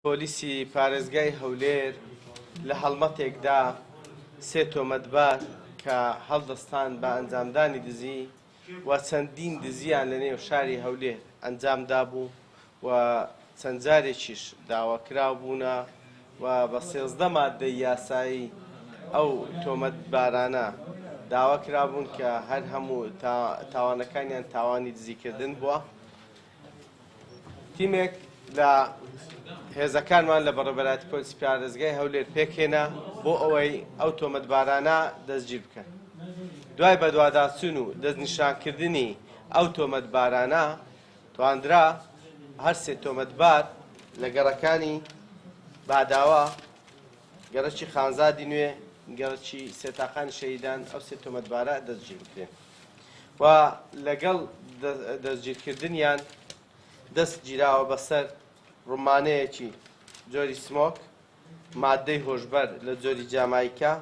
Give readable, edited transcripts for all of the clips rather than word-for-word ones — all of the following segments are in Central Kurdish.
پۆلیسی پارێزگای هەولێر لە هەڵمەتێکدا سێ تۆمەتبار کە هەڵدەستان بە ئەنجامدانی دزی و چەندین دزیان لە نێو شاری هەولێر ئەنجامدا بوو و چەند جارێکیش داواکراو بوونە و بە 13 مادەی یاسایی ئەو تۆمەتبارانە داواکرابوون کە هەر هەموو تاوانەکانیان تاوانی دزیکردن بووە. تیمێک لە هێزەکانمان لە بەڕێوەبەری پۆلیسی پارێزگای هەولێر پێکهێنا بۆ ئەوەی ئەو تۆمەتبارانە دەستگیر بکەن. دوای بەدواداچوون و دەستنیشانکردنی ئەو تۆمەتبارانە تواندرا هەر سێ تۆمەتبار لە گەڕەکانی باداوە، گەڕەکی خانزادی نوێ، گەڕەکی سێتاقانی شەهیدان، ئەو سێ تۆمەتبارە دەستگیر بکرێن و لەگەڵ دەستگیرکردنیان دەست گیراوە بەسەر ڕوومانەیەکی جۆری سمۆک، مادەی هۆشبەر لە جۆری جامایکا،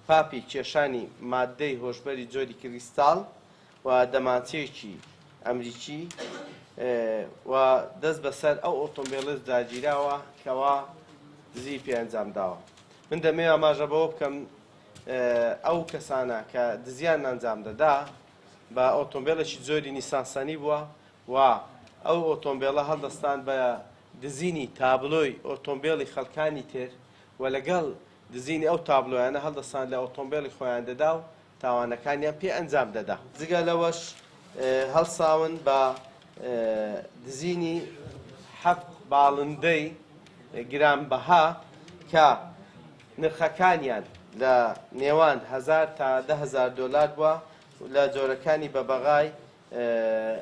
پاپی کێشانی مادەی هۆشبەری جۆری کریستاڵ و دەمانچەیەکی ئەمریکی و دەست بەسەر ئەو ئۆتۆمبیلەش داگیراوە کەوا دزی پێ ئەنجام داوە. من دەمەوێت ئاماژە بەوە بکەم ئەو کەسانە کە دزیان ئەنجام دەدا بە ئۆتۆمبیلێکی جۆری نیسانسانی بووە و ئەو ئۆتۆمبیلە هەڵدەستان بە دزینی تابلۆی ئۆتۆمبیلی خەڵکانی تر و لەگەڵ دزینی ئەو تابلۆیانە هەڵدەستان لە ئۆتۆمبیلی خۆیان دەدا و تاوانەکانیان پێ ئەنجام دەدا. جگە لەوەش هەڵساون بە دزینی 7 باڵندەی گرانبەها کە نرخەکانیان لە نێوان 1000 تا 10,000 دۆلار بووە لە جۆرەکانی بە بەغای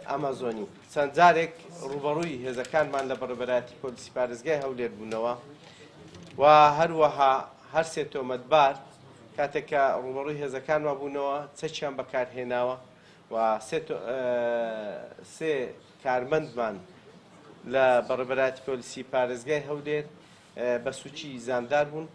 ئەمازۆنی. چەند جارێک ڕوبەڕووی هێزەکانمان لە بەڕێوەبەری پۆلیسی پارێزگای هەولێر بوونەوە و هەروەها هەر سێ تۆمەتبار کاتێککە ڕوبەڕووی هێزەکانمان بوونەوە چەکیان بەکارهێناوە و سێ کارمەندمان لە بەڕێوەبەری پۆلیسی پارێزگای هەولێر بە سووچی زاندار بوون